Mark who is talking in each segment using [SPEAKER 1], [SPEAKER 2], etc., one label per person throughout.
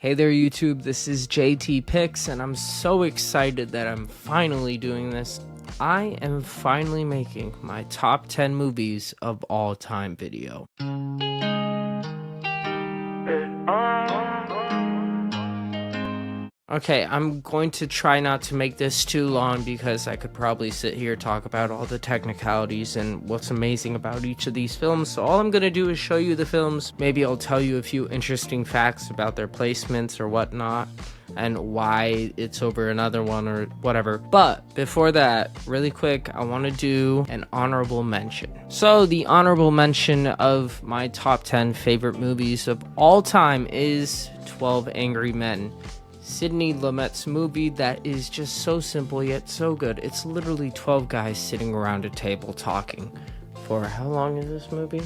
[SPEAKER 1] Hey there YouTube, this is JT Picks and I'm so excited that I'm finally doing this. I am finally making my top 10 movies of all time video. Okay, I'm going to try not to make this too long because I could probably sit here talk about all the technicalities and what's amazing about each of these films. So all I'm going to do is show you the films. Maybe I'll tell you a few interesting facts about their placements or whatnot and why it's over another one or whatever. But before that, really quick, I want to do an honorable mention. So the honorable mention of my top 10 favorite movies of all time is 12 Angry Men. Sidney Lumet's movie that is just so simple yet so good. It's literally 12 guys sitting around a table talking. For how long is this movie?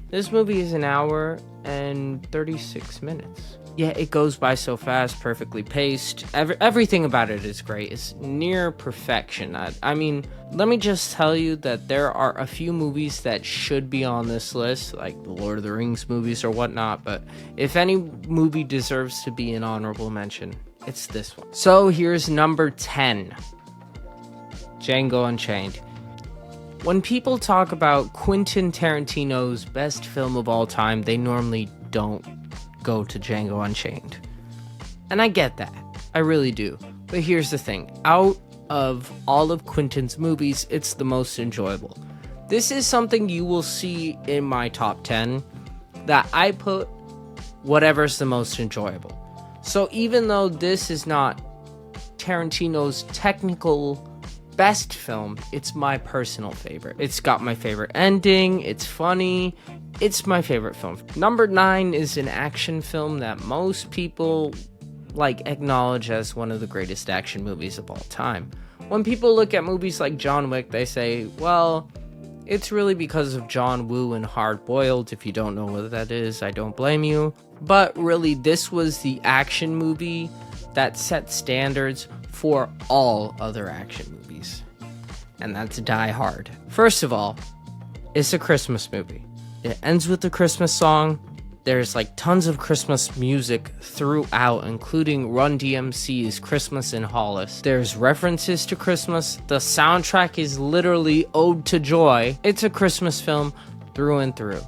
[SPEAKER 1] This movie is an hour and 36 minutes. Yeah, it goes by so fast, perfectly paced. Everything about it is great. It's near perfection. I mean, let me just tell you that there are a few movies that should be on this list, like the Lord of the Rings movies or whatnot, but if any movie deserves to be an honorable mention, it's this one. So here's number 10, Django Unchained. When people talk about Quentin Tarantino's best film of all time, they normally don't go to Django Unchained. And I get that. I really do. But here's the thing. Out of all of Quentin's movies, it's the most enjoyable. This is something you will see in my top 10, that I put whatever's the most enjoyable. So even though this is not Tarantino's technical best film, it's my personal favorite. It's got my favorite ending, it's funny, it's my favorite film. Number 9 is an action film that most people acknowledge as one of the greatest action movies of all time. When people look at movies like John Wick, they say, well, it's really because of John Woo and Hard Boiled. If you don't know what that is, I don't blame you. But really, this was the action movie that set standards for all other action movies. And that's Die Hard. First of all, it's a Christmas movie. It ends with a Christmas song. There's tons of Christmas music throughout, including Run DMC's Christmas in Hollis. There's references to Christmas. The soundtrack is literally Ode to Joy. It's a Christmas film through and through.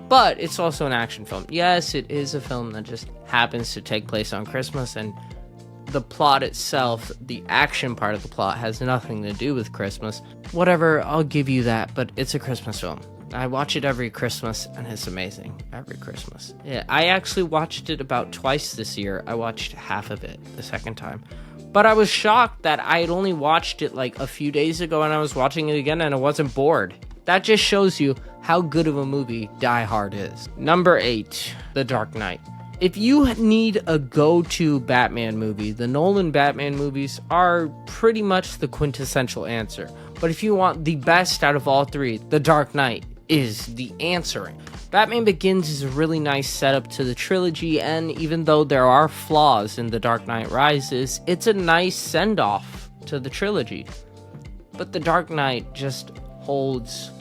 [SPEAKER 1] But it's also an action film. Yes, it is a film that just happens to take place on Christmas, and the plot itself, the action part of the plot, has nothing to do with Christmas. Whatever, I'll give you that, but it's a Christmas film. I watch it every Christmas, and it's amazing. Every Christmas. Yeah, I actually watched it about twice this year. I watched half of it the second time. But I was shocked that I had only watched it a few days ago, and I was watching it again, and I wasn't bored. That just shows you how good of a movie Die Hard is. Number 8, The Dark Knight. If you need a go-to Batman movie, the Nolan Batman movies are pretty much the quintessential answer. But if you want the best out of all three, The Dark Knight is the answer. Batman Begins is a really nice setup to the trilogy, and even though there are flaws in The Dark Knight Rises, it's a nice send-off to the trilogy. But The Dark Knight just holds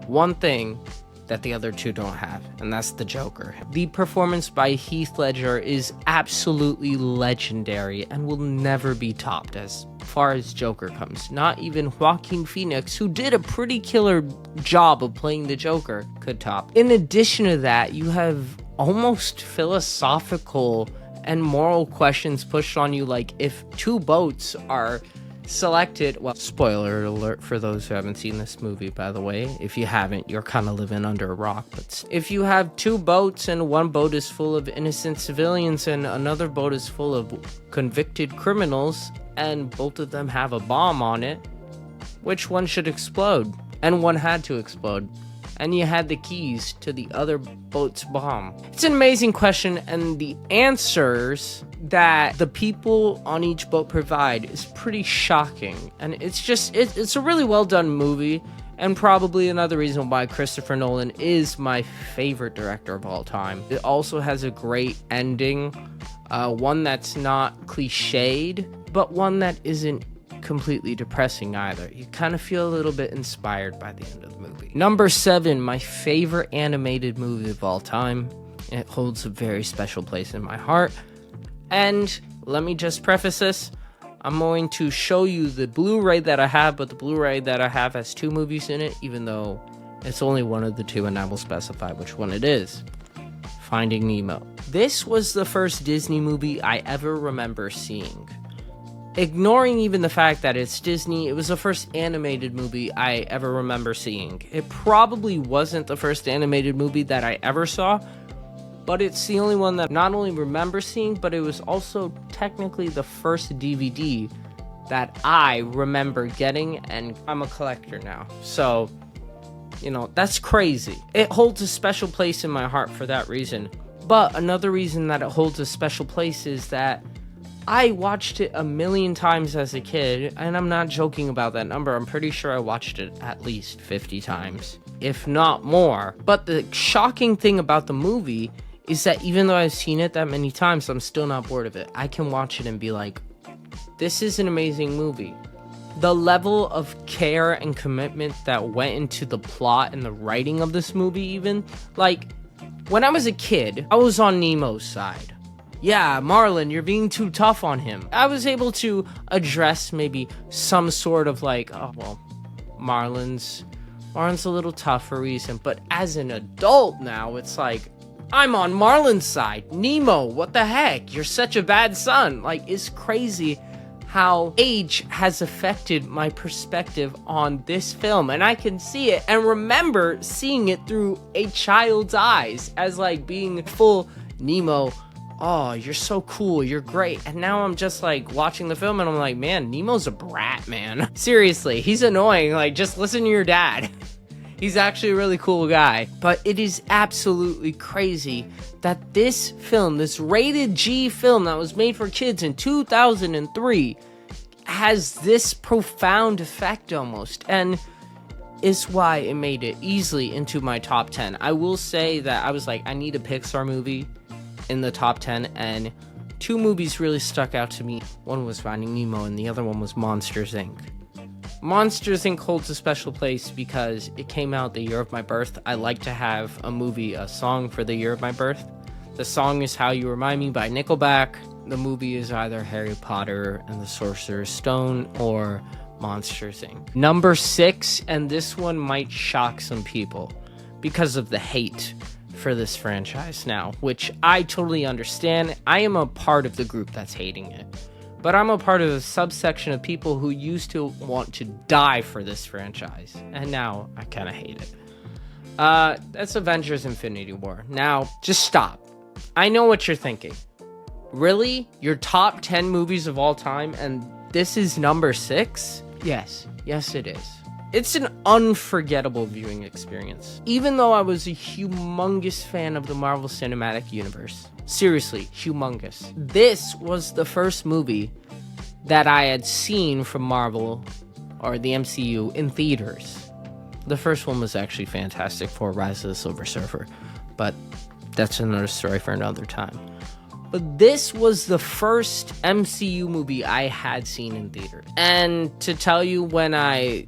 [SPEAKER 1] one thing that the other two don't have, and that's the Joker. The performance by Heath Ledger is absolutely legendary and will never be topped as far as Joker comes. Not even Joaquin Phoenix, who did a pretty killer job of playing the Joker, could top. In addition to that, you have almost philosophical and moral questions pushed on you, like if two boats are selected, well, spoiler alert for those who haven't seen this movie, by the way. If you haven't, you're kind of living under a rock. But if you have two boats and one boat is full of innocent civilians and another boat is full of convicted criminals, and both of them have a bomb on it, which one should explode? And one had to explode. And you had the keys to the other boat's bomb. It's an amazing question, and the answers that the people on each boat provide is pretty shocking. And it's a really well done movie, and probably another reason why Christopher Nolan is my favorite director of all time. It also has a great ending, one that's not cliched, but one that isn't completely depressing either. You kind of feel a little bit inspired by the end of the movie. Number 7, my favorite animated movie of all time. It holds a very special place in my heart. And let me just preface this. I'm going to show you the Blu-ray that I have, but the Blu-ray that I have has 2 movies in it, even though it's only one of the 2, and I will specify which one it is. Finding Nemo. This was the first Disney movie I ever remember seeing. Ignoring even the fact that it's Disney, it was the first animated movie I ever remember seeing. It probably wasn't the first animated movie that I ever saw, but it's the only one that not only remember seeing, but it was also technically the first DVD that I remember getting, and I'm a collector now. So, you know, that's crazy. It holds a special place in my heart for that reason. But another reason that it holds a special place is that I watched it a million times as a kid, and I'm not joking about that number. I'm pretty sure I watched it at least 50 times, if not more. But the shocking thing about the movie is that even though I've seen it that many times, I'm still not bored of it. I can watch it and be like, this is an amazing movie. The level of care and commitment that went into the plot and the writing of this movie even, like, when I was a kid, I was on Nemo's side. Yeah, Marlin, you're being too tough on him. I was able to address maybe some sort of like, oh, well, Marlin's a little tough for a reason. But as an adult now, it's like, I'm on Marlin's side. Nemo, what the heck? You're such a bad son. Like, it's crazy how age has affected my perspective on this film. And I can see it and remember seeing it through a child's eyes as like being full Nemo. Oh, you're so cool, you're great. And now I'm just like watching the film and I'm like, man, Nemo's a brat, man. Seriously, he's annoying. Like, just listen to your dad. He's actually a really cool guy. But it is absolutely crazy that this film, this rated G film that was made for kids in 2003, has this profound effect almost. And is why it made it easily into my top 10. I will say that I was like, I need a Pixar movie in the top 10, and 2 movies really stuck out to me. One was Finding Nemo, and the other one was Monsters, Inc. Monsters, Inc. holds a special place because it came out the year of my birth. I like to have a song for the year of my birth. The song is How You Remind Me by Nickelback. The movie is either Harry Potter and the Sorcerer's Stone or Monsters, Inc. Number 6, and this one might shock some people because of the hate for this franchise now, which I totally understand. I am a part of the group that's hating it, but I'm a part of a subsection of people who used to want to die for this franchise, and now I kind of hate it. That's Avengers Infinity War. Now, just stop. I know what you're thinking. Really? Your top 10 movies of all time, and this is number 6? Yes it is. It's an unforgettable viewing experience. Even though I was a humongous fan of the Marvel Cinematic Universe. Seriously, humongous. This was the first movie that I had seen from Marvel, or the MCU, in theaters. The first one was actually Fantastic Four: Rise of the Silver Surfer, but that's another story for another time. But this was the first MCU movie I had seen in theater. And to tell you, when I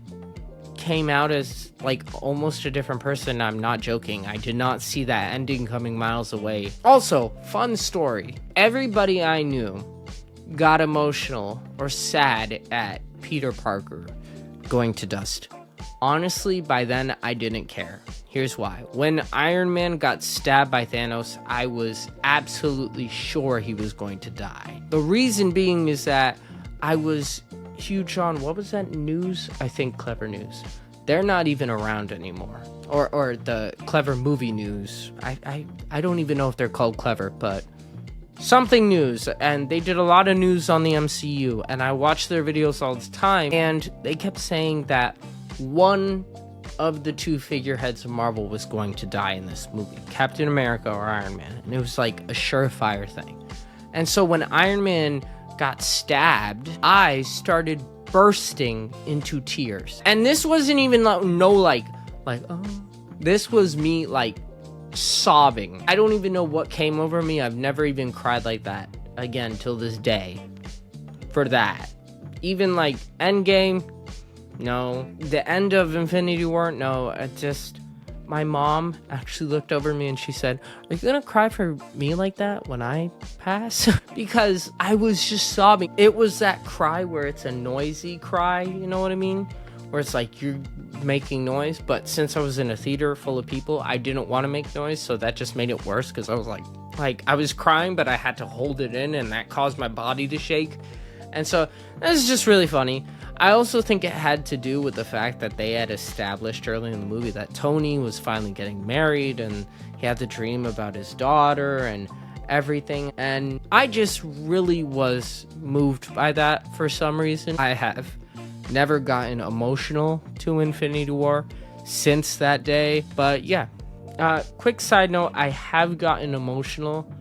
[SPEAKER 1] came out as like almost a different person, I'm not joking. I did not see that ending coming miles away. Also, fun story. Everybody I knew got emotional or sad at Peter Parker going to dust. Honestly, by then, I didn't care. Here's why. When Iron Man got stabbed by Thanos, I was absolutely sure he was going to die. The reason being is that I was huge on, what was that news? I think Clever News. They're not even around anymore. Or the Clever Movie News. I don't even know if they're called Clever, but something news. And they did a lot of news on the MCU, and I watched their videos all the time, and they kept saying that one of the 2 figureheads of Marvel was going to die in this movie, Captain America or Iron Man, and it was like a surefire thing. And so when Iron Man got stabbed, I started bursting into tears. And this wasn't even like oh, this was me like sobbing. I don't even know what came over me. I've never even cried like that again till this day for that. Even like Endgame, no. The end of Infinity War, no. my mom actually looked over me and she said, "Are you gonna cry for me like that when I pass?" Because I was just sobbing. It was that cry where it's a noisy cry, you know what I mean? Where it's like you're making noise, but since I was in a theater full of people, I didn't want to make noise, so that just made it worse, because I was like I was crying, but I had to hold it in, and that caused my body to shake. And so that was just really funny. I also think it had to do with the fact that they had established early in the movie that Tony was finally getting married, and he had the dream about his daughter and everything. And I just really was moved by that for some reason. I have never gotten emotional to Infinity War since that day. But yeah, quick side note, I have gotten emotional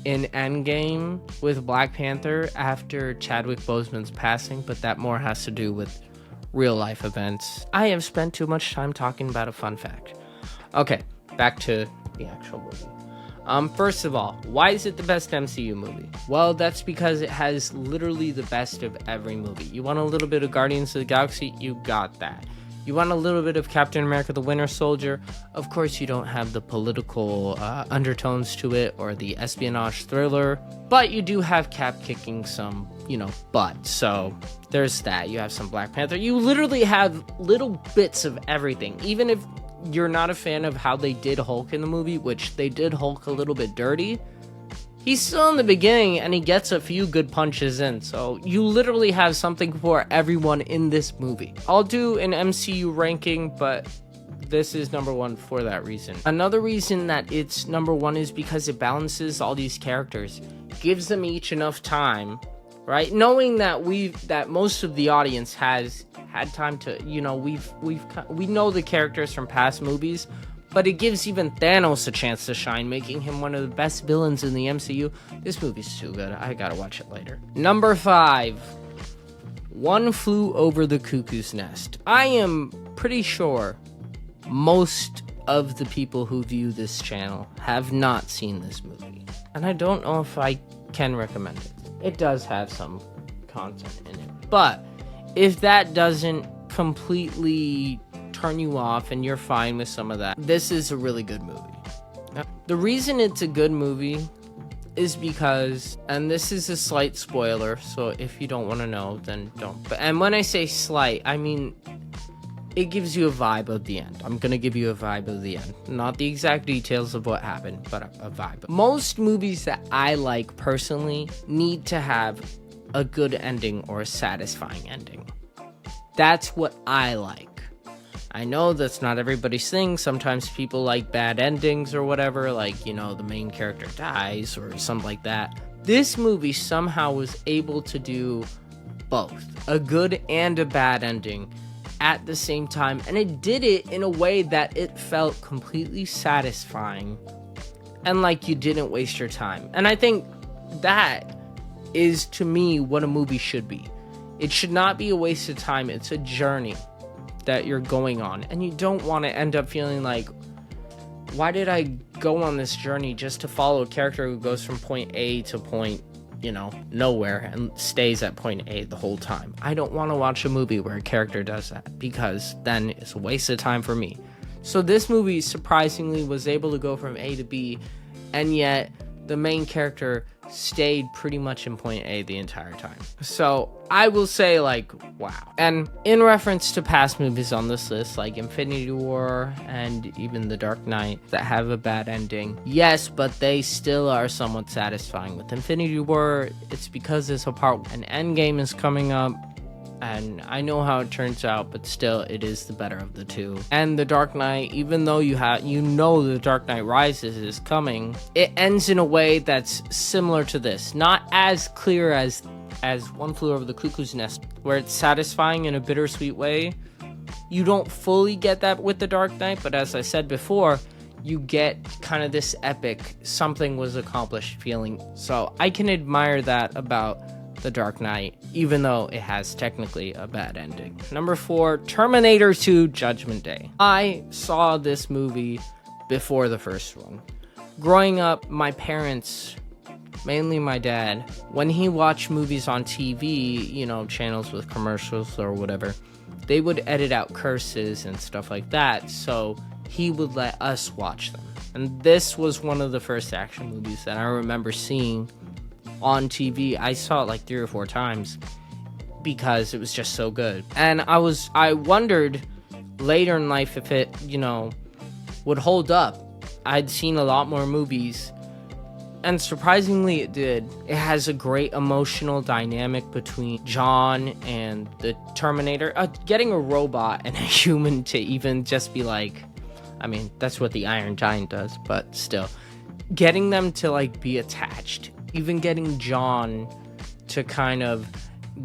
[SPEAKER 1] in Endgame with Black Panther after Chadwick Boseman's passing, but that more has to do with real life events. I have spent too much time talking about a fun fact. Okay, back to the actual movie. First of all, why is it the best MCU movie? Well, that's because it has literally the best of every movie. You want a little bit of Guardians of the Galaxy? You got that. You want a little bit of Captain America the Winter Soldier? Of course, you don't have the political undertones to it or the espionage thriller, but you do have Cap kicking some, butt. So there's that. You have some Black Panther. You literally have little bits of everything. Even if you're not a fan of how they did Hulk in the movie, which they did Hulk a little bit dirty, he's still in the beginning and he gets a few good punches in. So you literally have something for everyone in this movie. I'll do an MCU ranking, but this is number one for that reason. Another reason that it's number one is because it balances all these characters, gives them each enough time, right? Knowing that most of the audience has had time to, we know the characters from past movies, but it gives even Thanos a chance to shine, making him one of the best villains in the MCU. This movie's too good. I gotta watch it later. Number 5, One Flew Over the Cuckoo's Nest. I am pretty sure most of the people who view this channel have not seen this movie, and I don't know if I can recommend it. It does have some content in it, but if that doesn't completely turn you off and you're fine with some of that, this is a really good movie. Now, the reason it's a good movie is because, and this is a slight spoiler, so if you don't want to know, then don't. And when I say slight, I mean it gives you a vibe of the end. I'm gonna give you a vibe of the end, not the exact details of what happened, but a vibe. Most movies that I like personally need to have a good ending or a satisfying ending. That's what I like. I know that's not everybody's thing. Sometimes people like bad endings or whatever, like, the main character dies or something like that. This movie somehow was able to do both, a good and a bad ending at the same time, and it did it in a way that it felt completely satisfying and like you didn't waste your time. And I think that is, to me, what a movie should be. It should not be a waste of time. It's a journey that you're going on, and you don't want to end up feeling like, why did I go on this journey just to follow a character who goes from point A to point, nowhere and stays at point A the whole time? I don't want to watch a movie where a character does that, because then it's a waste of time for me. So this movie surprisingly was able to go from A to B, and yet the main character stayed pretty much in point A the entire time. So I will say, wow. And in reference to past movies on this list, like Infinity War and even The Dark Knight, that have a bad ending, yes, but they still are somewhat satisfying. With Infinity War, it's because it's a part, an Endgame is coming up, and I know how it turns out, but still, it is the better of the two. And The Dark Knight, even though The Dark Knight Rises is coming, it ends in a way that's similar to this. Not as clear as One Flew Over the Cuckoo's Nest, where it's satisfying in a bittersweet way. You don't fully get that with The Dark Knight, but as I said before, you get kind of this epic, something was accomplished feeling. So I can admire that about The Dark Knight, even though it has technically a bad ending. Number 4, Terminator 2 Judgment Day. I saw this movie before the first one. Growing up, my parents, mainly my dad, when he watched movies on TV, channels with commercials or whatever, they would edit out curses and stuff like that, so he would let us watch them. And this was one of the first action movies that I remember seeing on TV. I saw it like 3 or 4 times because it was just so good. And I wondered later in life if it, would hold up. I'd seen a lot more movies, and surprisingly it did. It has a great emotional dynamic between John and the Terminator. Getting a robot and a human to even just be like, I mean, that's what the Iron Giant does, but still. Getting them to like be attached. Even getting John to kind of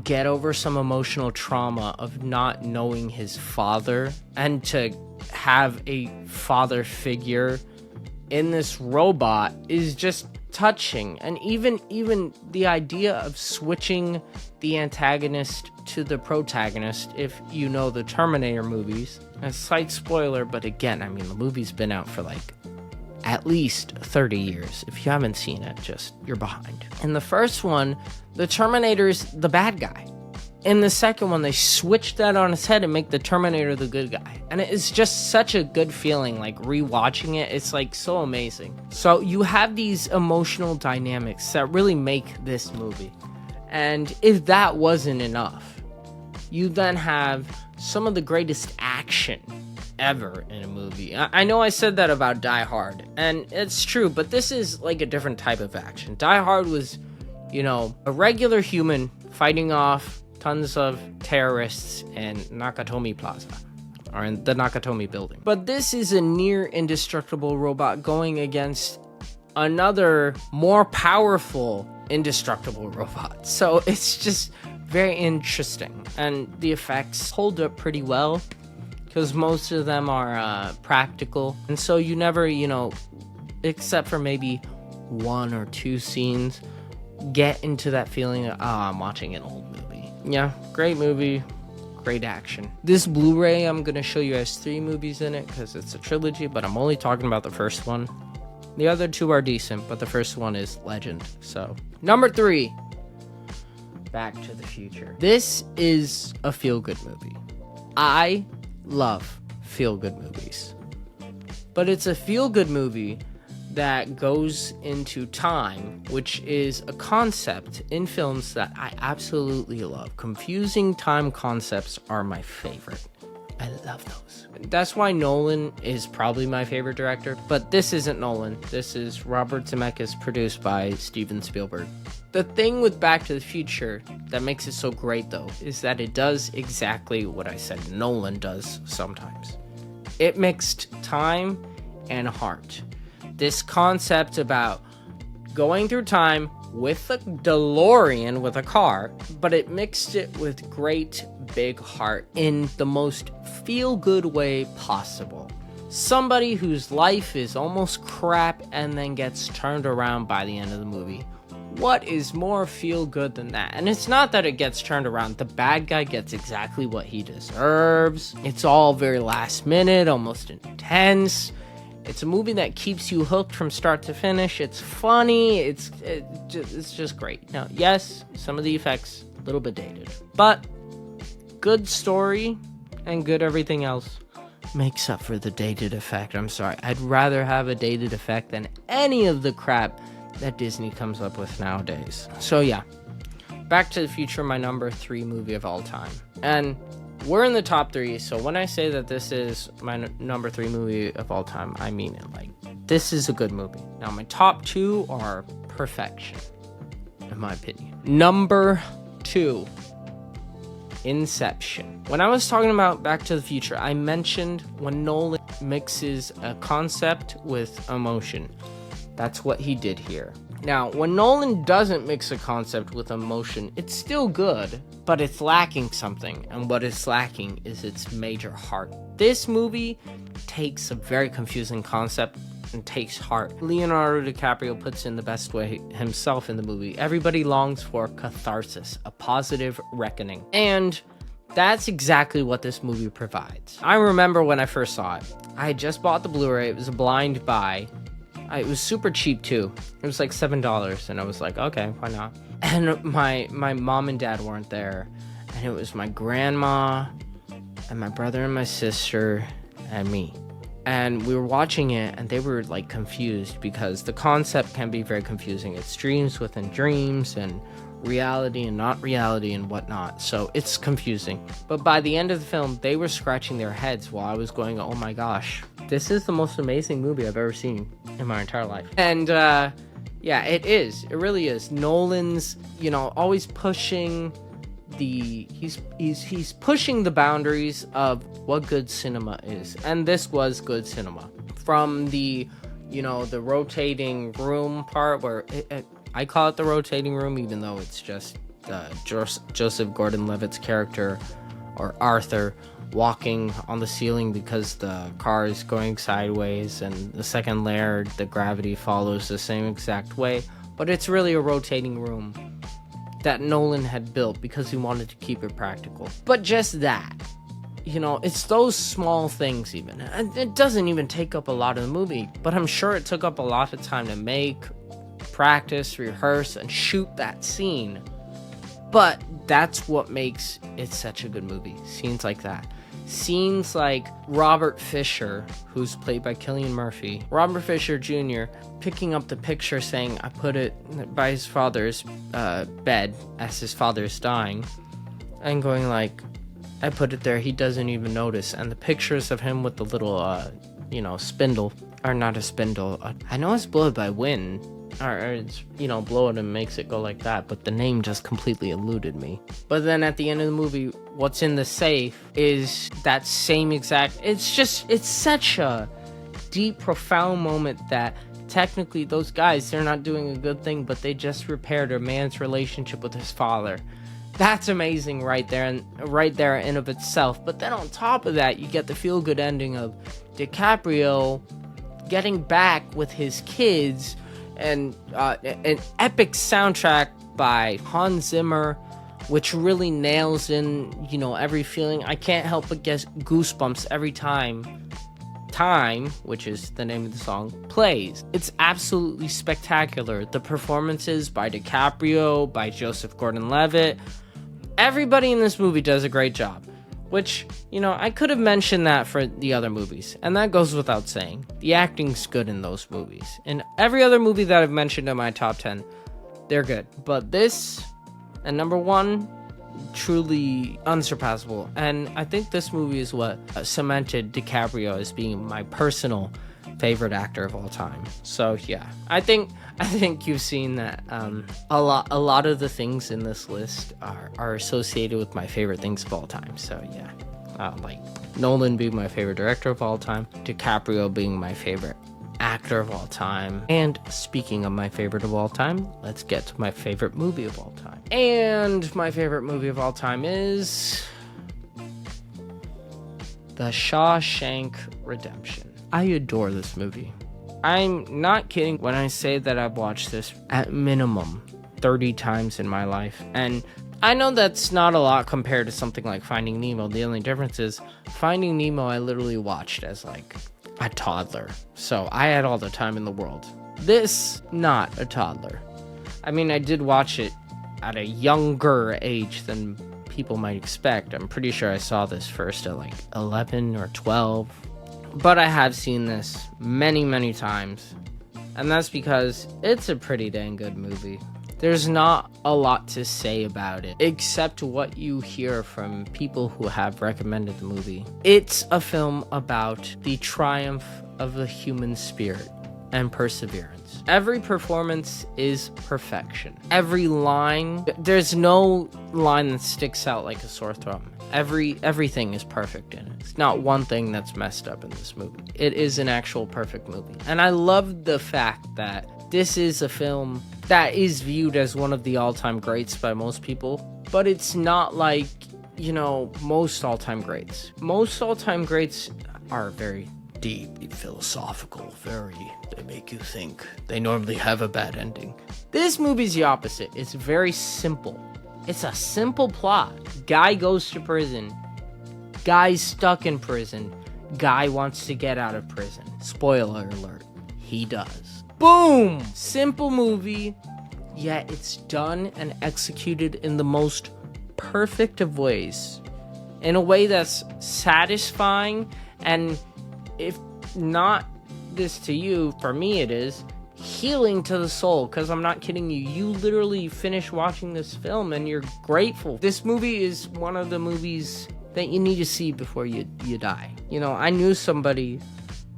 [SPEAKER 1] get over some emotional trauma of not knowing his father, and to have a father figure in this robot is just touching. And even the idea of switching the antagonist to the protagonist, if you know the Terminator movies, a slight spoiler, but again, I mean, the movie's been out for like at least 30 years. If you haven't seen it, just you're behind. In the first one, the Terminator's the bad guy. In the second one, they switch that on its head and make the Terminator the good guy. And it's just such a good feeling, like rewatching it. It's like so amazing. So you have these emotional dynamics that really make this movie. And if that wasn't enough, you then have some of the greatest action ever in a movie. I know I said that about Die Hard, and it's true, but this is like a different type of action. Die Hard was, a regular human fighting off tons of terrorists in Nakatomi Plaza, or in the Nakatomi building. But this is a near indestructible robot going against another more powerful indestructible robot. So it's just very interesting, and the effects hold up pretty well because most of them are practical, and so you never, except for maybe 1 or 2 scenes, get into that feeling of, I'm watching an old movie. Yeah, great movie, great action. This Blu-ray I'm gonna show you has 3 movies in it because it's a trilogy, but I'm only talking about the first one. The other 2 are decent, but the first one is legend. So, number 3, Back to the Future. This is a feel-good movie. I love feel-good movies, but it's a feel-good movie that goes into time, which is a concept in films that I absolutely love. Confusing time concepts are my favorite. I love those. That's why Nolan is probably my favorite director, but this isn't Nolan. This is Robert Zemeckis, produced by Steven Spielberg. The thing with Back to the Future that makes it so great, though, is that it does exactly what I said Nolan does sometimes. It mixed time and heart. This concept about going through time with a DeLorean, with a car, but it mixed it with great big heart in the most feel-good way possible. Somebody whose life is almost crap and then gets turned around by the end of the movie. What is more feel-good than that? And it's not that it gets turned around. The bad guy gets exactly what he deserves. It's all very last minute, almost intense. It's a movie that keeps you hooked from start to finish. It's funny. It's just great. Now, yes, some of the effects a little bit dated, but good story and good everything else makes up for the dated effect. I'm sorry. I'd rather have a dated effect than any of the crap that Disney comes up with nowadays. So yeah, Back to the Future, my number 3 movie of all time. And we're in the top 3, so when I say that this is my number 3 movie of all time, I mean it. Like, this is a good movie. Now, my top 2 are perfection, in my opinion. Number 2, Inception. When I was talking about Back to the Future, I mentioned when Nolan mixes a concept with emotion. That's what he did here. Now, when Nolan doesn't mix a concept with emotion, it's still good, but it's lacking something, and what it's lacking is its major heart. This movie takes a very confusing concept and takes heart. Leonardo DiCaprio puts in the best way himself in the movie. Everybody longs for catharsis, a positive reckoning, and that's exactly what this movie provides. I remember when I first saw it, I had just bought the Blu-ray. It was a blind buy. It was super cheap too. It was like $7, and I was like, okay, why not? And my mom and dad weren't there, and it was my grandma and my brother and my sister and me. and we were watching it, and they were like confused because the concept can be very confusing. It's dreams within dreams and reality and not reality and whatnot, so it's confusing. But by the end of the film, they were scratching their heads while I was going, oh my gosh, this is the most amazing movie I've ever seen in my entire life. And yeah, it really is. Nolan's, always pushing he's pushing the boundaries of what good cinema is, and this was good cinema. From the the rotating room part, where I call it the rotating room, even though it's just Joseph Gordon-Levitt's character, or Arthur, walking on the ceiling because the car is going sideways, and the second layer, the gravity follows the same exact way, but it's really a rotating room that Nolan had built because he wanted to keep it practical. But just that, it's those small things even. And it doesn't even take up a lot of the movie, but I'm sure it took up a lot of time to make, practice, rehearse, and shoot that scene. But that's what makes it such a good movie. Scenes like that. Scenes like Robert Fisher, who's played by Cillian Murphy, Robert Fisher Jr., picking up the picture saying, I put it by his father's bed as his father's dying, and going like, I put it there, he doesn't even notice. And the pictures of him with the little, spindle, or not a spindle, I know it's blown by wind, or it's, blow it and makes it go like that, but the name just completely eluded me. But then at the end of the movie, what's in the safe is that same exact, it's such a deep, profound moment that technically those guys, they're not doing a good thing, but they just repaired a man's relationship with his father. That's amazing right there in of itself. But then on top of that, you get the feel-good ending of DiCaprio getting back with his kids, and an epic soundtrack by Hans Zimmer, which really nails in, every feeling. I can't help but get goosebumps every time, which is the name of the song, plays. It's absolutely spectacular. The performances by DiCaprio, by Joseph Gordon-Levitt, everybody in this movie does a great job. Which, I could have mentioned that for the other movies, and that goes without saying. The acting's good in those movies. In every other movie that I've mentioned in my top 10, they're good. But this, and number one, truly unsurpassable. And I think this movie is what cemented DiCaprio as being my personal favorite actor of all time. So yeah, I think you've seen that a lot of the things in this list are associated with my favorite things of all time. So yeah, like Nolan being my favorite director of all time, DiCaprio being my favorite actor of all time. And speaking of my favorite of all time, let's get to my favorite movie of all time. And my favorite movie of all time is The Shawshank Redemption. I adore this movie. I'm not kidding when I say that I've watched this at minimum 30 times in my life. And I know that's not a lot compared to something like Finding Nemo. The only difference is Finding Nemo I literally watched as like a toddler. So I had all the time in the world. This, not a toddler. I mean, I did watch it at a younger age than people might expect. I'm pretty sure I saw this first at like 11 or 12. But I have seen this many, many times. And that's because it's a pretty dang good movie. There's not a lot to say about it, except what you hear from people who have recommended the movie. It's a film about the triumph of the human spirit and perseverance. Every performance is perfection. Every line, there's no line that sticks out like a sore thumb. Everything is perfect in it. It's not one thing that's messed up in this movie. It is an actual perfect movie. And I love the fact that this is a film that is viewed as one of the all-time greats by most people, but it's not like, most all-time greats. Most all-time greats are very deep, philosophical, they make you think. They normally have a bad ending. This movie's the opposite. It's very simple. It's a simple plot. Guy goes to prison. Guy's stuck in prison. Guy wants to get out of prison. Spoiler alert. He does. Boom! Simple movie, yet it's done and executed in the most perfect of ways. In a way that's satisfying, and if not this to you, for me it is healing to the soul, because I'm not kidding you. You literally finish watching this film and you're grateful. This movie is one of the movies that you need to see before you die. You know, I knew somebody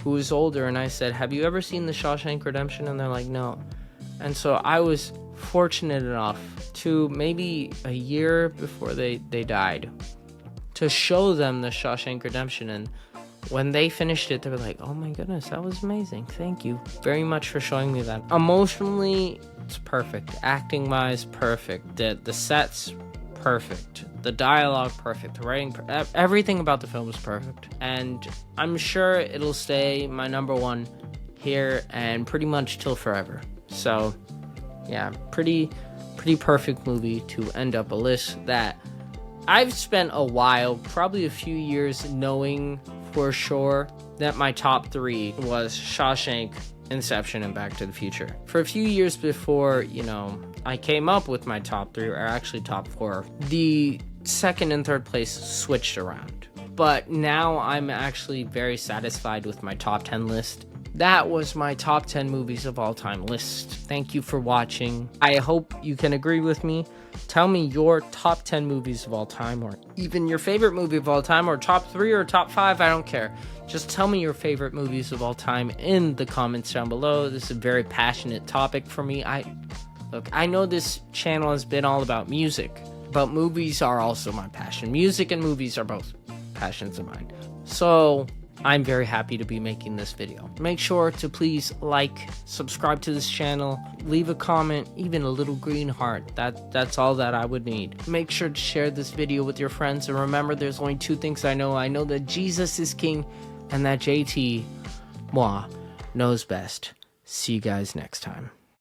[SPEAKER 1] who was older, and I said, have you ever seen The Shawshank Redemption? And they're like, no. And so I was fortunate enough to, maybe a year before they died, to show them The Shawshank Redemption. And when they finished it, they were like, oh my goodness, that was amazing. Thank you very much for showing me that. Emotionally, it's perfect. Acting wise, perfect. The sets, perfect. The dialogue, perfect. The writing, everything about the film is perfect. And I'm sure it'll stay my number one here and pretty much till forever. So yeah, pretty perfect movie to end up a list that I've spent a while, probably a few years, knowing for sure that my top 3 was Shawshank, Inception, and Back to the Future. For a few years before, you know, I came up with my top 3, or actually top 4, the second and third place switched around. But now I'm actually very satisfied with my top 10 list. That was my top 10 movies of all time list. Thank you for watching. I hope you can agree with me. Tell me your top 10 movies of all time, or even your favorite movie of all time, or top 3 or top 5, I don't care. Just tell me your favorite movies of all time in the comments down below. This is a very passionate topic for me. Look, I know this channel has been all about music, but movies are also my passion. Music and movies are both passions of mine. So I'm very happy to be making this video. Make sure to please like, subscribe to this channel, leave a comment, even a little green heart. That's all that I would need. Make sure to share this video with your friends, and remember, there's only 2 things I know. I know that Jesus is king, and that JT, moi, knows best. See you guys next time.